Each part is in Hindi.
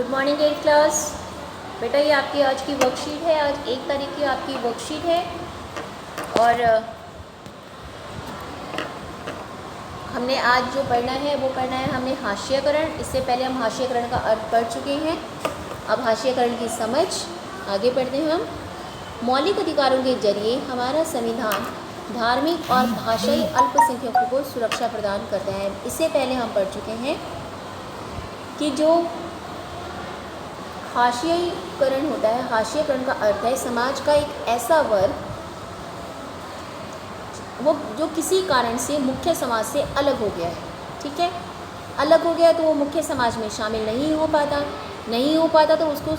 Good morning eight class. बेटा ये आपकी आज की वर्कशीट है। आज 1 तारीख की आपकी वर्कशीट है और हमने आज जो पढ़ना है वो पढ़ना है हमने हाशियाकरण। इससे पहले हम हाशियाकरण का अर्थ पढ़ चुके हैं। अब हाशियाकरण की समझ आगे पढ़ते हैं हम। मौलिक अधिकारों के जरिए हमारा संविधान धार्मिक और भाषाई अल्पसंख्यकों को सुरक्षा प्रदान करता है। इससे पहले हम पढ़ चुके हैं कि जो हाशियाकरण होता है, हाशियाकरण का अर्थ है समाज का एक ऐसा वर्ग वो जो किसी कारण से मुख्य समाज से अलग हो गया है। ठीक है, अलग हो गया तो वो मुख्य समाज में शामिल नहीं हो पाता तो उसको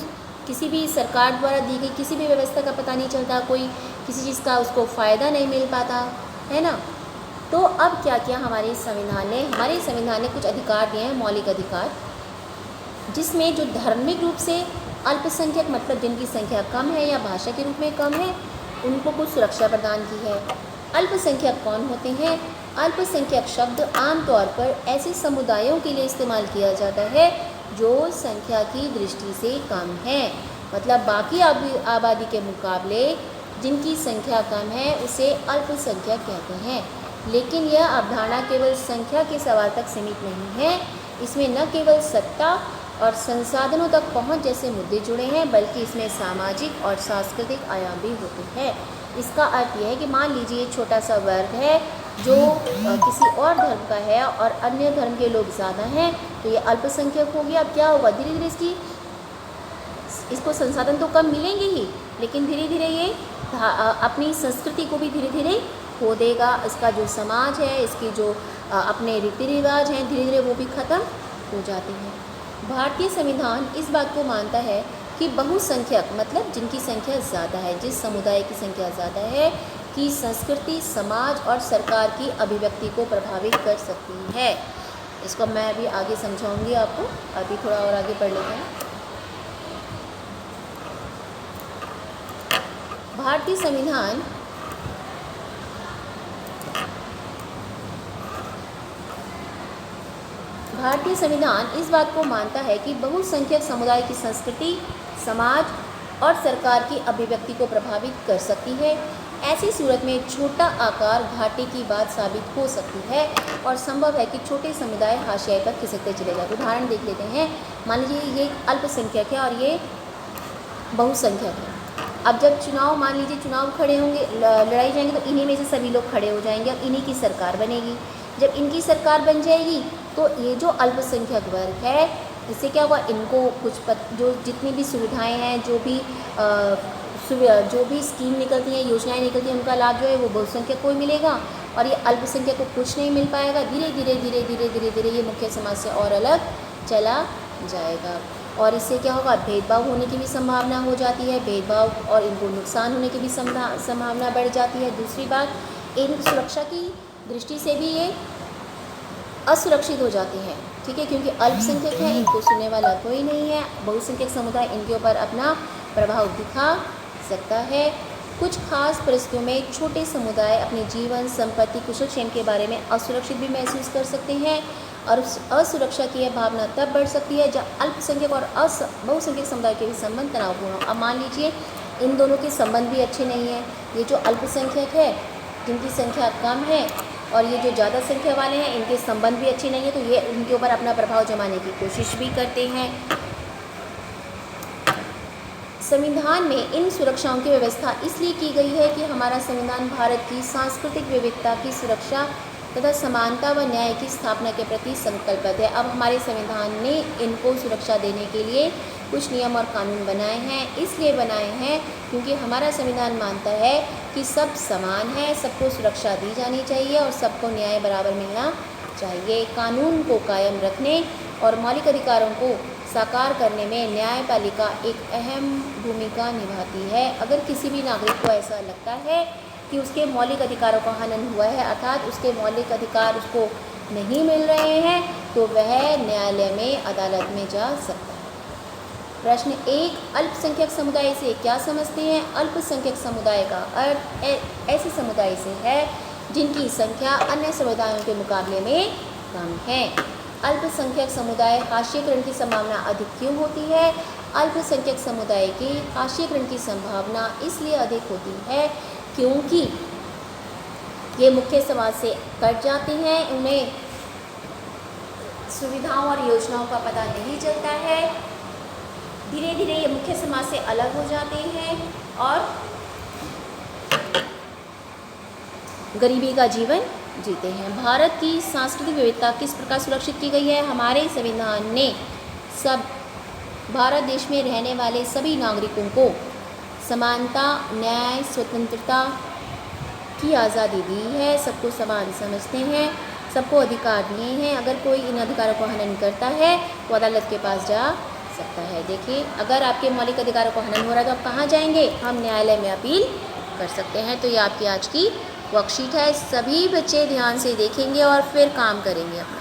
किसी भी सरकार द्वारा दी गई किसी भी व्यवस्था का पता नहीं चलता, कोई किसी चीज़ का उसको फ़ायदा नहीं मिल पाता है ना। तो अब क्या किया हमारे संविधान ने कुछ अधिकार दिए हैं, मौलिक अधिकार, जिसमें जो धार्मिक रूप से अल्पसंख्यक मतलब जिनकी संख्या कम है या भाषा के रूप में कम है उनको कुछ सुरक्षा प्रदान की है। अल्पसंख्यक कौन होते हैं? अल्पसंख्यक शब्द आमतौर पर ऐसे समुदायों के लिए इस्तेमाल किया जाता है जो संख्या की दृष्टि से कम है, मतलब बाकी आबादी के मुकाबले जिनकी संख्या कम है उसे अल्पसंख्यक कहते हैं। लेकिन यह अवधारणा केवल संख्या के सवाल तक सीमित नहीं है। इसमें न केवल सत्ता और संसाधनों तक पहुंच जैसे मुद्दे जुड़े हैं बल्कि इसमें सामाजिक और सांस्कृतिक आयाम भी होते हैं। इसका अर्थ यह है कि मान लीजिए छोटा सा वर्ग है जो किसी और धर्म का है और अन्य धर्म के लोग ज़्यादा हैं तो ये अल्पसंख्यक हो गया। अब क्या होगा, धीरे धीरे इसको संसाधन तो कम मिलेंगे ही, लेकिन धीरे धीरे ये अपनी संस्कृति को भी धीरे धीरे खो देगा। इसका जो समाज है, इसकी जो अपने रीति रिवाज हैं, धीरे धीरे वो भी ख़त्म हो जाते हैं। भारतीय संविधान इस बात को मानता है कि बहुसंख्यक मतलब जिनकी संख्या ज़्यादा है, जिस समुदाय की संख्या ज़्यादा है की संस्कृति समाज और सरकार की अभिव्यक्ति को प्रभावित कर सकती है। इसको मैं अभी आगे समझाऊंगी आपको, अभी थोड़ा और आगे पढ़ लेते हैं। भारतीय संविधान इस बात को मानता है कि बहुसंख्यक समुदाय की संस्कृति समाज और सरकार की अभिव्यक्ति को प्रभावित कर सकती है। ऐसी सूरत में छोटा आकार घाटे की बात साबित हो सकती है और संभव है कि छोटे समुदाय हाशिए पर खिसकते चले जाए। उदाहरण देख लेते हैं। मान लीजिए ये अल्पसंख्यक है और ये बहुसंख्यक है। अब जब मान लीजिए चुनाव खड़े होंगे, लड़ाई जाएंगे तो इन्हीं में से सभी लोग खड़े हो जाएंगे और इन्हीं की सरकार बनेगी। जब इनकी सरकार बन जाएगी तो ये जो अल्पसंख्यक वर्ग है इससे क्या होगा, इनको कुछ जो जितनी भी सुविधाएं हैं, जो भी स्कीम निकलती हैं, योजनाएं निकलती हैं, उनका लाभ जो है वो बहुसंख्यक को ही मिलेगा और ये अल्पसंख्यक को कुछ नहीं मिल पाएगा। धीरे धीरे ये मुख्य समाज से और अलग चला जाएगा और इससे क्या होगा, भेदभाव होने की भी संभावना हो जाती है, भेदभाव और इनको नुकसान होने की भी संभावना बढ़ जाती है। दूसरी बात, इन सुरक्षा की दृष्टि से भी ये असुरक्षित हो जाते हैं। ठीक है, क्योंकि अल्पसंख्यक हैं, इनको सुनने वाला कोई नहीं है। बहुसंख्यक समुदाय इनके ऊपर अपना प्रभाव दिखा सकता है। कुछ खास परिस्थितियों में छोटे समुदाय अपने जीवन संपत्ति कुशल क्षेम के बारे में असुरक्षित भी महसूस कर सकते हैं और असुरक्षा की यह भावना तब बढ़ सकती है जब अल्पसंख्यक और बहुसंख्यक समुदाय के भी संबंध तनावपूर्ण हो। अब मान लीजिए इन दोनों के संबंध भी अच्छे नहीं हैं। ये जो अल्पसंख्यक है जिनकी संख्या कम है और ये जो ज़्यादा संख्या वाले हैं इनके संबंध भी अच्छे नहीं है, तो ये उनके ऊपर अपना प्रभाव जमाने की कोशिश भी करते हैं। संविधान में इन सुरक्षाओं की व्यवस्था इसलिए की गई है कि हमारा संविधान भारत की सांस्कृतिक विविधता की सुरक्षा तथा समानता व न्याय की स्थापना के प्रति संकल्पित है। अब हमारे संविधान ने इनको सुरक्षा देने के लिए कुछ नियम और कानून बनाए हैं। इसलिए बनाए हैं क्योंकि हमारा संविधान मानता है कि सब समान है, सबको सुरक्षा दी जानी चाहिए और सबको न्याय बराबर मिलना चाहिए। कानून को कायम रखने और मौलिक अधिकारों को साकार करने में न्यायपालिका एक अहम भूमिका निभाती है। अगर किसी भी नागरिक को ऐसा लगता है कि उसके मौलिक अधिकारों का हनन हुआ है, अर्थात उसके मौलिक अधिकार उसको नहीं मिल रहे हैं, तो वह न्यायालय में अदालत में जा सकता है। प्रश्न 1, अल्पसंख्यक समुदाय से क्या समझते हैं? अल्पसंख्यक समुदाय का अर्थ ऐसे समुदाय से है जिनकी संख्या अन्य समुदायों के मुकाबले में कम है। अल्पसंख्यक समुदाय हाशिएकरण की संभावना अधिक क्यों होती है? अल्पसंख्यक समुदाय की हाशिएकरण की संभावना इसलिए अधिक होती है क्योंकि ये मुख्य समाज से कट जाते हैं, उन्हें सुविधाओं और योजनाओं का पता नहीं चलता है, धीरे धीरे ये मुख्य समाज से अलग हो जाते हैं और गरीबी का जीवन जीते हैं। भारत की सांस्कृतिक विविधता किस प्रकार सुरक्षित की गई है? हमारे संविधान ने सब भारत देश में रहने वाले सभी नागरिकों को समानता, न्याय, स्वतंत्रता की आज़ादी दी है, सबको समान समझते हैं, सबको अधिकार दिए हैं। अगर कोई इन अधिकारों को हनन करता है तो अदालत के पास जा सकता है। देखिए, अगर आपके मौलिक अधिकारों को हनन हो रहा है तो आप कहाँ जाएंगे? हम न्यायालय में अपील कर सकते हैं। तो ये आपकी आज की वर्कशीट है, सभी बच्चे ध्यान से देखेंगे और फिर काम करेंगे अपना।